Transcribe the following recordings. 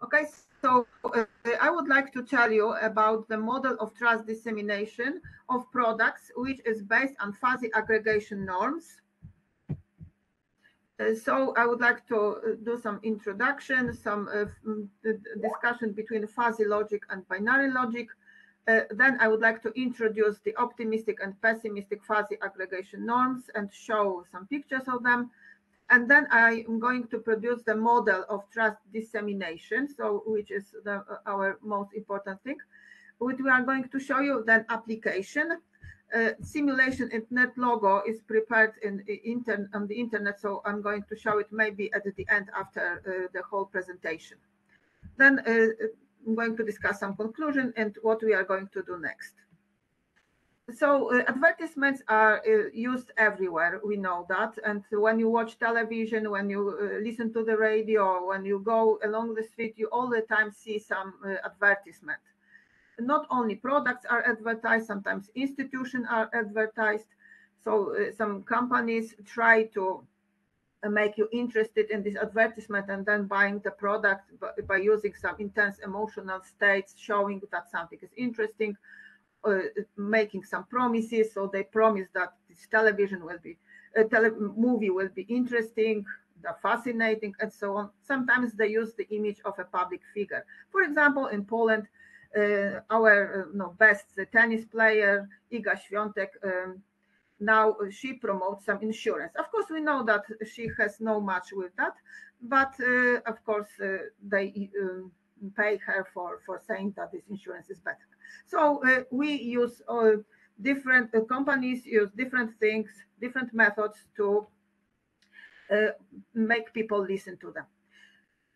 Okay, so I would like to tell you about the model of trust dissemination of products, which is based on fuzzy aggregation norms. So I would like to do some introduction, some discussion between fuzzy logic and binary logic. Then I would like to introduce the optimistic and pessimistic fuzzy aggregation norms and show some pictures of them. And then I am going to produce the model of trust dissemination, so which is our most important thing, which we are going to show you. Then application. Simulation internet logo is prepared on the internet, so I'm going to show it maybe at the end after the whole presentation. Then I'm going to discuss some conclusion and what we are going to do next. So advertisements are used everywhere, we know that. And when you watch television, when you listen to the radio, when you go along the street, you all the time see some advertisement. Not only products are advertised, sometimes institutions are advertised. So some companies try to make you interested in this advertisement and then buying the product by using some intense emotional states, showing that something is interesting, making some promises. So they promise that this television will be, movie will be interesting, fascinating, and so on. Sometimes they use the image of a public figure. For example, in Poland, our best tennis player, Iga Świątek, now she promotes some insurance. Of course, we know that she has no much with that, but of course, they pay her for saying that this insurance is better. So we use different companies use different things, different methods to make people listen to them.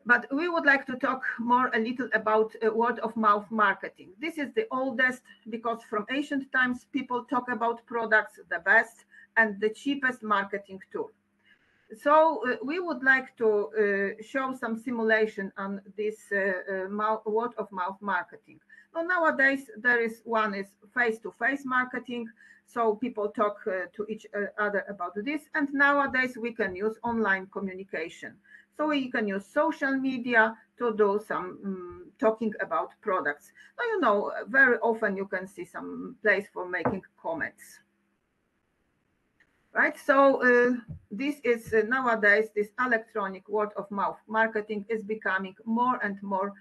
But we would like to talk more a little about word of mouth marketing. This is the oldest, because from ancient times, people talk about products, the best and the cheapest marketing tool. So we would like to show some simulation on this word of mouth marketing. Now, nowadays, there is one is face-to-face marketing. So people talk to each other about this. And nowadays, we can use online communication. So you can use social media to do some talking about products. Now, very often you can see some place for making comments. Right, so this is nowadays, this electronic word of mouth marketing is becoming more and more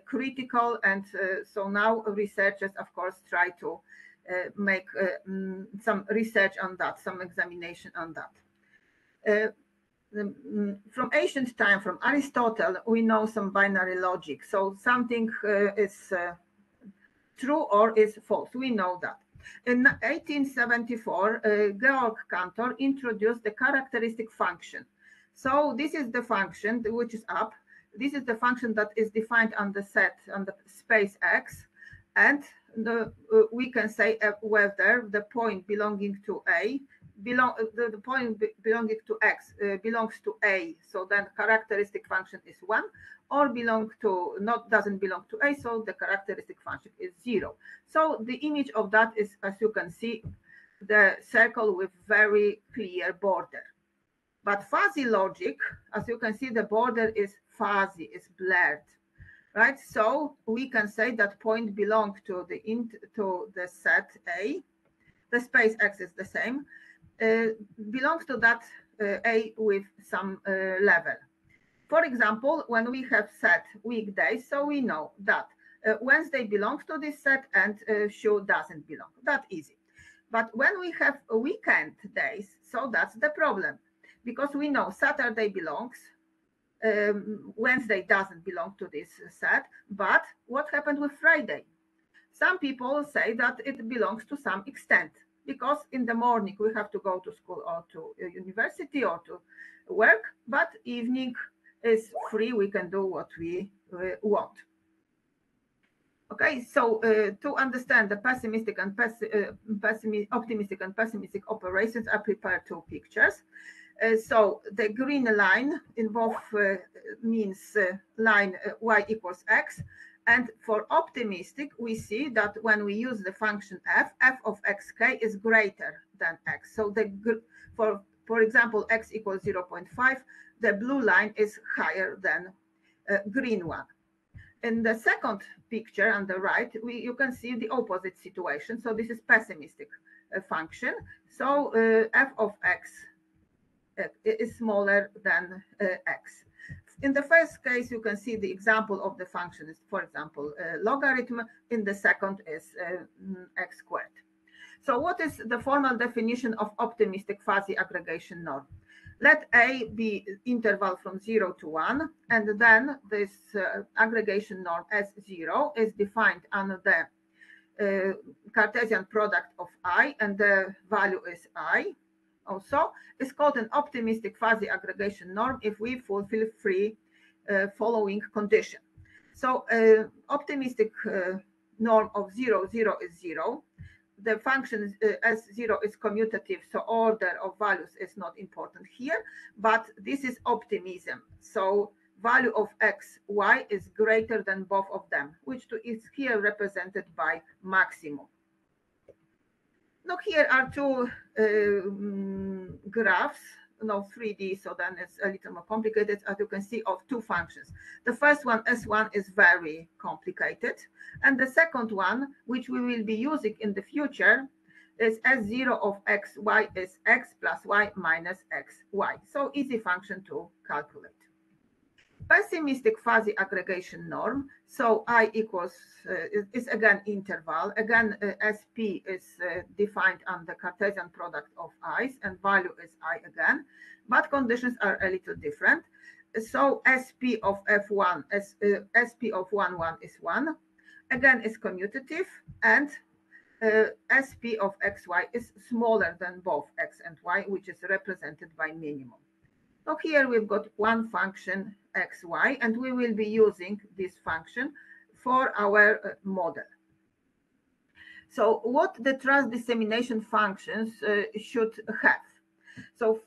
critical. And so now researchers, of course, try to make some research on that, some examination on that. From ancient time, from Aristotle, we know some binary logic. So something is true or is false. We know that. In 1874, Georg Cantor introduced the characteristic function. So this is the function which is up. This is the function that is defined on the set, on the space X. And we can say whether the point belonging to A, the point belonging to X belongs to A. So then characteristic function is 1, or doesn't belong to A, so the characteristic function is 0. So the image of that is, as you can see, the circle with very clear border. But fuzzy logic, as you can see, the border is fuzzy, is blurred, right? So we can say that point belongs to the set A. The space X is the same, belongs to that A with some level. For example, when we have set weekdays, so we know that Wednesday belongs to this set and shoe doesn't belong. That's easy. But when we have weekend days, so that's the problem, because we know Saturday belongs, Wednesday doesn't belong to this set. But what happened with Friday? Some people say that it belongs to some extent, because in the morning we have to go to school or to university or to work, but evening is free, we can do what we want. Okay, so to understand the pessimistic and optimistic and pessimistic operations, I prepared 2 pictures. So the green line in both means line y equals x. And for optimistic, we see that when we use the function f of xk is greater than x. So for example, x equals 0.5, the blue line is higher than green one. In the second picture on the right, you can see the opposite situation. So this is pessimistic function. So f of x is smaller than x. In the first case, you can see the example of the function is, for example, logarithm. In the second is x squared. So what is the formal definition of optimistic fuzzy aggregation norm? Let A be interval from 0 to 1, and then this aggregation norm S0 is defined under the Cartesian product of I, and the value is I. Also, is called an optimistic fuzzy aggregation norm if we fulfill three following condition. So optimistic norm of 0, 0 is 0. The function S0 is commutative, so order of values is not important here, but this is optimism. So value of x, y is greater than both of them, which is here represented by maximum. Now here are two graphs, 3D, so then it's a little more complicated, as you can see, of two functions. The first one, S1, is very complicated. And the second one, which we will be using in the future, is S0 of x, y is x plus y minus x, y. So easy function to calculate. Pessimistic fuzzy aggregation norm. So I equals is again interval. Again, SP is defined on the Cartesian product of i's, and value is I again, but conditions are a little different. So SP of F1, SP of 1, 1 is 1. Again, is commutative, and SP of XY is smaller than both x and y, which is represented by minimum. So here we've got one function xy, and we will be using this function for our model. So what the trust dissemination functions should have? So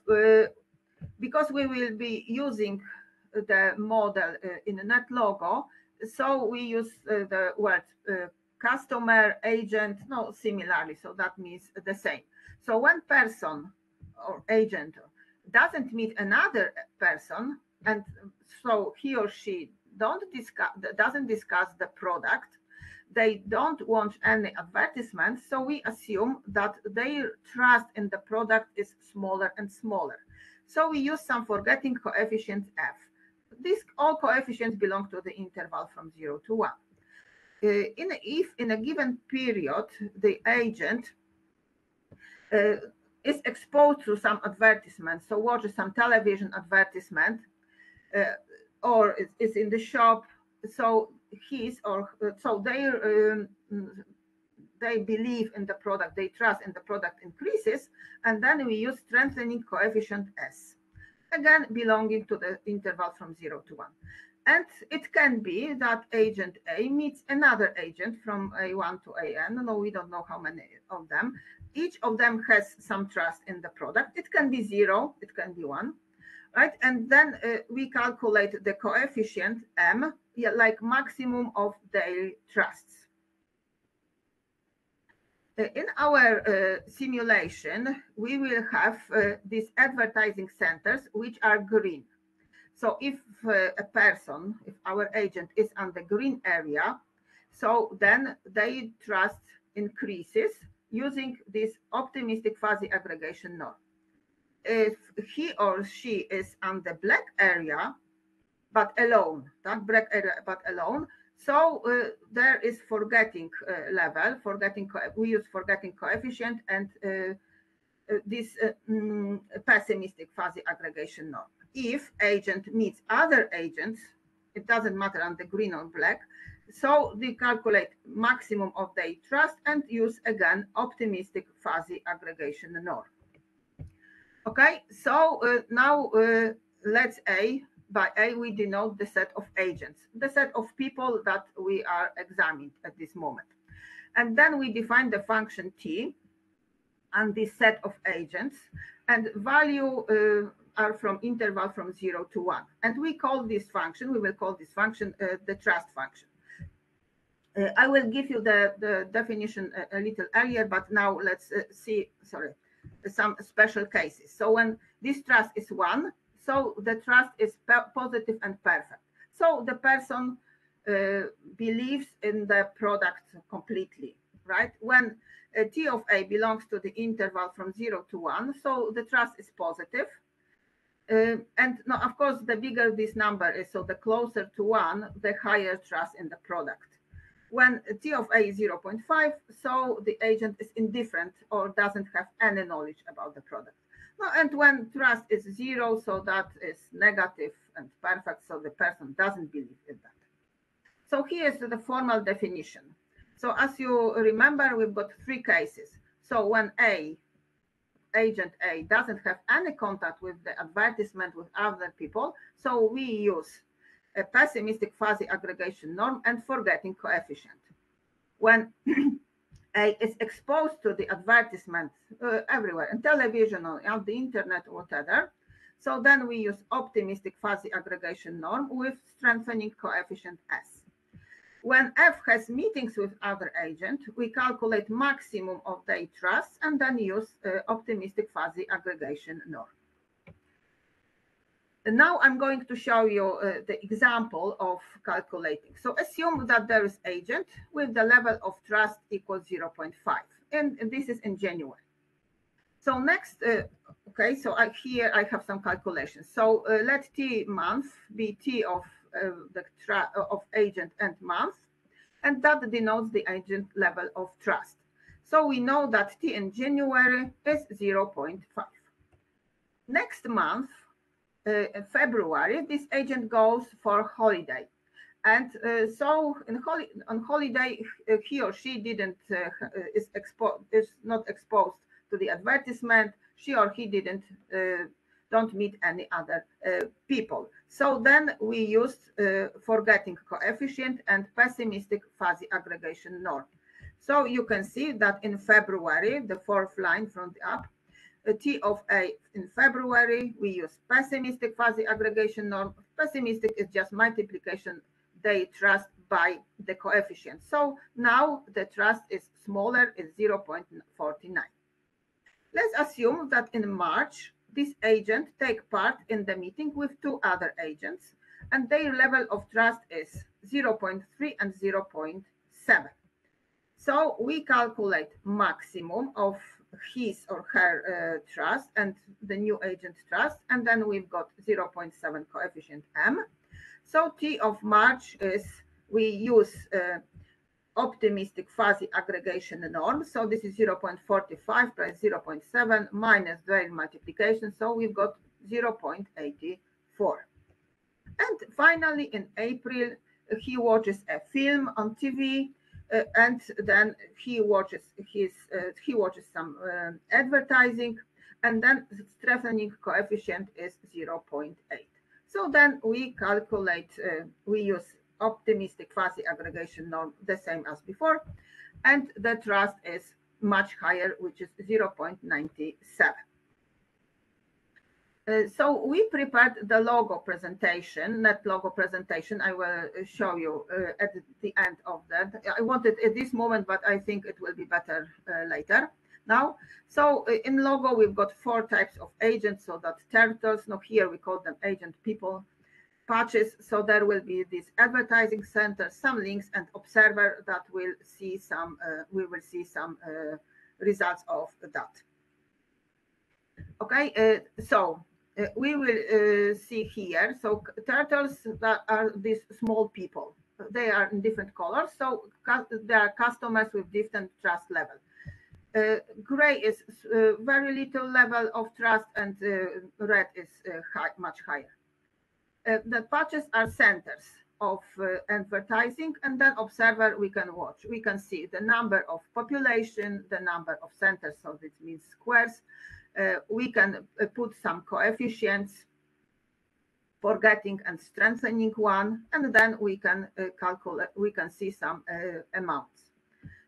because we will be using the model in NetLogo, so we use the word customer, agent, similarly, so that means the same. So when person or agent doesn't meet another person, and so he or she doesn't discuss the product, they don't want any advertisements, so we assume that their trust in the product is smaller and smaller. So we use some forgetting coefficient f. These all coefficients belong to the interval from 0 to 1. If in a given period the agent is exposed to some advertisement, so watches some television advertisement, or is in the shop, so his or so they believe in the product, they trust in the product increases, and then we use strengthening coefficient S, again belonging to the interval from 0 to 1. And it can be that agent A meets another agent from A1 to AN. No, we don't know how many of them. Each of them has some trust in the product. It can be 0, it can be 1, right? And then we calculate the coefficient M, like maximum of their trusts. In our simulation, we will have these advertising centers, which are green. So if a person, if our agent is on the green area, so then their trust increases using this optimistic fuzzy aggregation norm. If he or she is on the black area, but alone, that black area, but alone, so there is forgetting level, we use forgetting coefficient, and this pessimistic fuzzy aggregation norm. If agent meets other agents, it doesn't matter on the green or black, so they calculate maximum of their trust and use again optimistic fuzzy aggregation norm. Okay, so now let's by A we denote the set of agents, the set of people that we are examining at this moment. And then we define the function T and this set of agents, and value are from interval from 0 to 1. And we call this function, we will call this function the trust function. I will give you the definition a little earlier, but now let's see, some special cases. So when this trust is 1, so the trust is positive and perfect. So the person believes in the product completely, right? When T of A belongs to the interval from 0 to 1, so the trust is positive. And no, of course, the bigger this number is, so the closer to 1, the higher trust in the product. When T of A is 0.5, so the agent is indifferent or doesn't have any knowledge about the product. No, and when trust is 0, so that is negative and perfect, so the person doesn't believe in that. So here's the formal definition. So as you remember, we've got 3 cases. So when agent A doesn't have any contact with the advertisement with other people, so we use a pessimistic fuzzy aggregation norm and forgetting coefficient. When A is exposed to the advertisement everywhere, in television or on the internet or whatever, so then we use optimistic fuzzy aggregation norm with strengthening coefficient S. When F has meetings with other agent, we calculate maximum of their trust and then use optimistic fuzzy aggregation norm. And now I'm going to show you the example of calculating. So assume that there is agent with the level of trust equals 0.5, and this is in January. So next, okay, so here I have some calculations. So let T month be T of agent and month, and that denotes the agent level of trust. So we know that T in January is 0.5. Next month, February, this agent goes for holiday, and so on holiday he or she is not exposed to the advertisement. She or he don't meet any other people. So then we used forgetting coefficient and pessimistic fuzzy aggregation norm. So you can see that in February, the 4th line from the up, T of A in February, we use pessimistic fuzzy aggregation norm. Pessimistic is just multiplication they trust by the coefficient. So now the trust is smaller, it's 0.49. Let's assume that in March, this agent take part in the meeting with 2 other agents, and their level of trust is 0.3 and 0.7. So we calculate maximum of his or her trust and the new agent trust, and then we've got 0.7 coefficient M. So T of March is, we use optimistic fuzzy aggregation norm. So this is 0.45 plus 0.7 minus their multiplication. So we've got 0.84. And finally, in April, he watches a film on TV, and then he watches some advertising, and then the strengthening coefficient is 0.8. So then we calculate, we use optimistic fuzzy aggregation norm the same as before, and the trust is much higher, which is 0.97. So we prepared the logo presentation, net logo presentation. I will show you at the end of that. I want it at this moment, but I think it will be better later. Now, so in logo, we've got 4 types of agents. So that turtles, now here we call them agent people, patches. So there will be this advertising center, some links, and observer that will see some, we will see some results of that. Okay, so we will see here. So turtles that are these small people. They are in different colors. So they are customers with different trust level. Gray is very little level of trust, and red is much higher. The patches are centers of advertising, and then observer we can watch. We can see the number of population, the number of centers, so this means squares. We can put some coefficients, forgetting and strengthening one, and then we can calculate, we can see some amounts,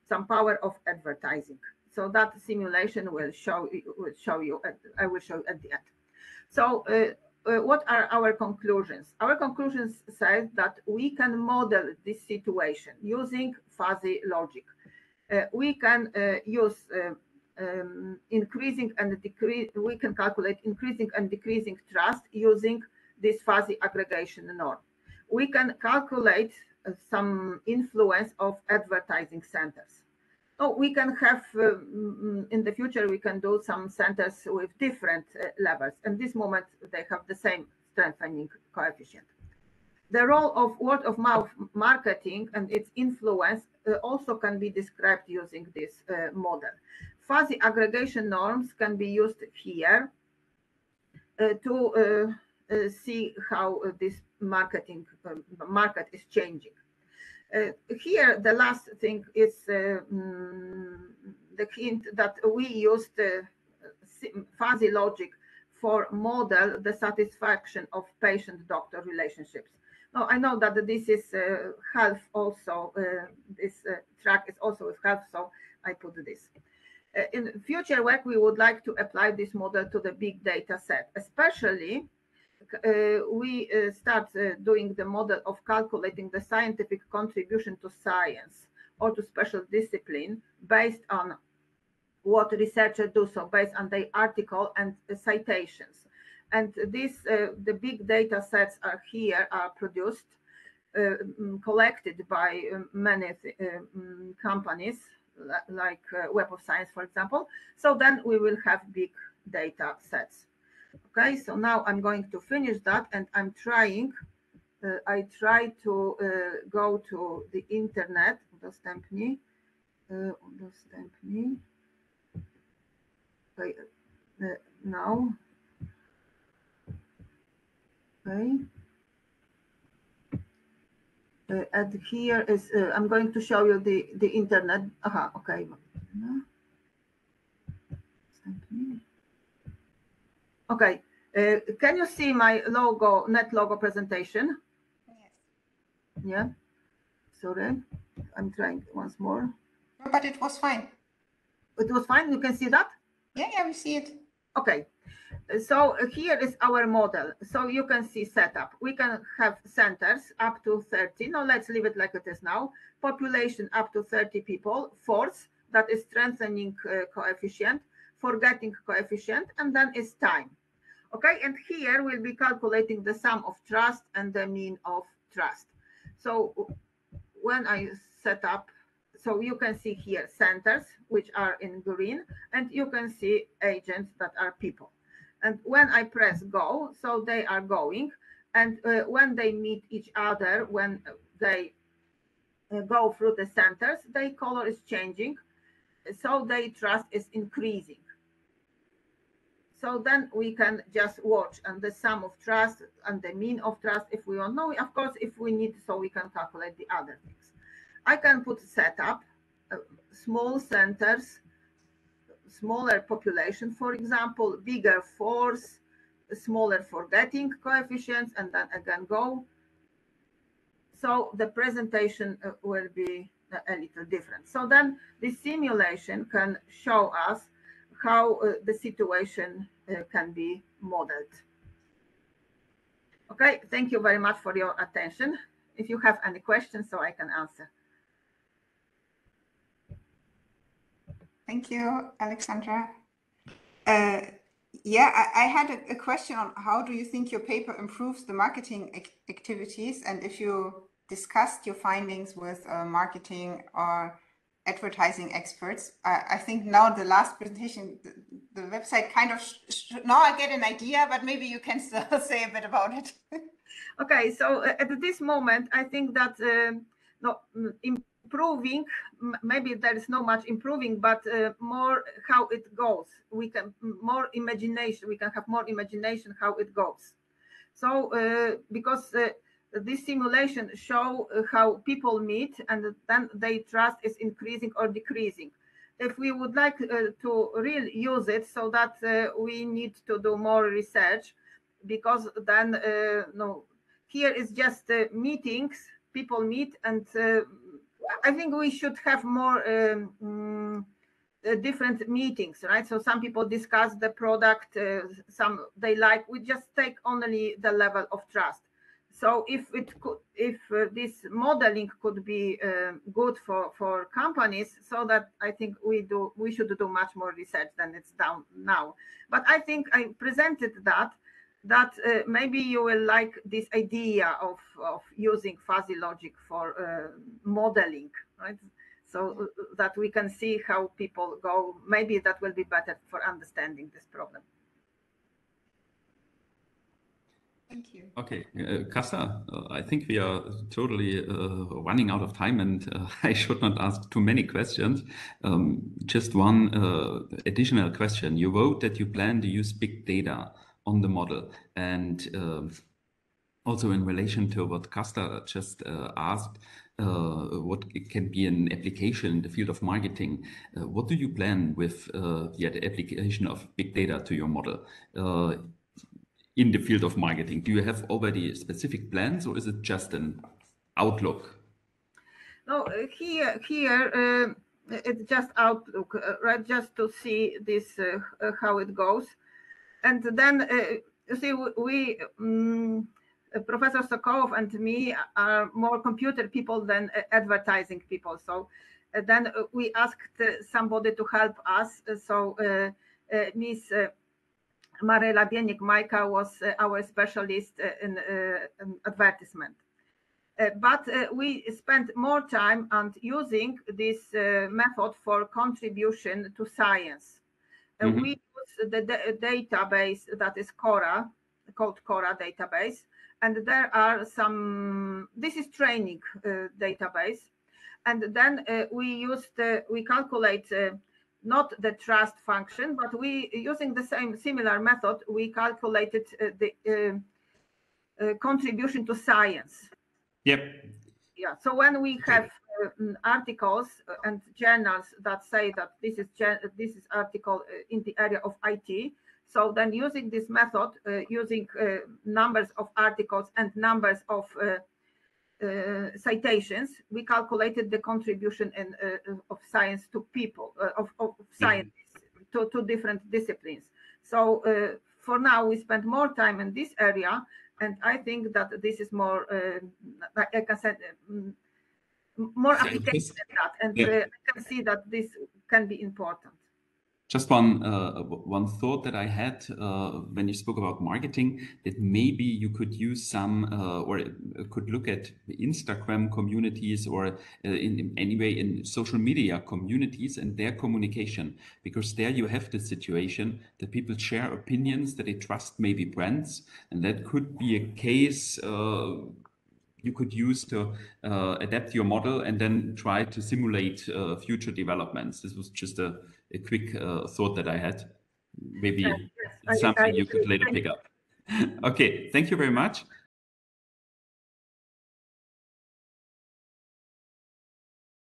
some power of advertising. So that simulation will show you, I will show you at the end. So what are our conclusions? Our conclusions say that we can model this situation using fuzzy logic. We can use increasing and decrease, we can calculate increasing and decreasing trust using this fuzzy aggregation norm. We can calculate some influence of advertising centers. So we can have, in the future, we can do some centers with different levels. And this moment, they have the same strengthening coefficient. The role of word of mouth marketing and its influence also can be described using this model. Fuzzy aggregation norms can be used here to see how this market is changing. Here, the last thing is the hint that we used fuzzy logic for model the satisfaction of patient-doctor relationships. Now, I know that this is health also, this track is also with health, so I put this. In future work, we would like to apply this model to the big data set, especially we start doing the model of calculating the scientific contribution to science or to special discipline based on what researchers do, so based on the article and the citations. And this, the big data sets are here, are produced, collected by many companies, like Web of Science, for example. So then we will have big data sets. Okay, so now I'm going to finish that, and I'm trying, I try to go to the internet. Udostępnij. Okay, now. Okay. And here is, I'm going to show you the internet. Aha, okay. Okay, can you see my logo, net logo presentation? Yes. Yeah, sorry, I'm trying once more. No, but it was fine. It was fine, you can see that? Yeah, we see it. Okay, so here is our model. So you can see setup. We can have centers up to 30. No, let's leave it like it is now. Population up to 30 people. Force, that is strengthening coefficient, forgetting coefficient, and then is time. Okay, and here we'll be calculating the sum of trust and the mean of trust. So when I set up, so you can see here centers, which are in green, and you can see agents that are people. And when I press go, so they are going, and when they meet each other, when they go through the centers, their color is changing, so their trust is increasing. So then we can just watch and the sum of trust and the mean of trust if we want. No, of course, if we need, so we can calculate the other things. I can put setup, small centers, smaller population, for example, bigger force, smaller forgetting coefficients, and then again go. So the presentation will be a little different. So then the simulation can show us how the situation can be modeled. Okay, thank you very much for your attention. If you have any questions, so I can answer. Thank you, Aleksandra. Yeah, I had a question on how do you think your paper improves the marketing activities, and if you discussed your findings with marketing or advertising experts. I think now the last presentation, the website kind of, now I get an idea, but maybe you can still say a bit about it. Okay, so at this moment, I think that no, improving, maybe there is not much improving, but more how it goes. We can more imagination, we can have more imagination how it goes. So because this simulation show how people meet and then their trust is increasing or decreasing. If we would like to really use it, so that we need to do more research, because then no, here is just meetings, people meet, and I think we should have more different meetings, right? So some people discuss the product, some they like. We just take only the level of trust. So if it could, if this modeling could be good for companies, so that I think we should do much more research than it's done now. But I think I presented that that maybe you will like this idea of using fuzzy logic for modeling, right? So that we can see how people go. Maybe that will be better for understanding this problem. Thank you. Okay, Kassa, I think we are totally running out of time, and I should not ask too many questions. Just one additional question. You wrote that you plan to use big data on the model, and also in relation to what Kassa just asked, what can be an application in the field of marketing. What do you plan with the application of big data to your model? In the field of marketing, do you have already specific plans, or is it just an outlook? No, here it's just outlook, right? Just to see this how it goes, and then you see we Professor Sokolov and me are more computer people than advertising people. So then we asked somebody to help us. So Miss Maryla Bieniek-Majka was our specialist in advertisement. But we spent more time on using this method for contribution to science. We use the database that is Cora, called Cora database. And there are some, this is training database. And then we calculate not the trust function, but we using the same similar method, we calculated the contribution to science. Yep. Yeah. So when we have articles and journals that say that this is article in the area of IT, so then using this method, using numbers of articles and numbers of citations, we calculated the contribution of science to people, of scientists to different disciplines. So for now, we spend more time in this area, and I think that this is more, I can say, more application than that, and I can see that this can be important. Just one thought that I had when you spoke about marketing, that maybe you could use some or could look at Instagram communities or in any way in social media communities and their communication, because there you have the situation that people share opinions, that they trust maybe brands, and that could be a case you could use to adapt your model and then try to simulate future developments. This was just a quick thought that I had. Maybe something you could later pick up. Okay, thank you very much.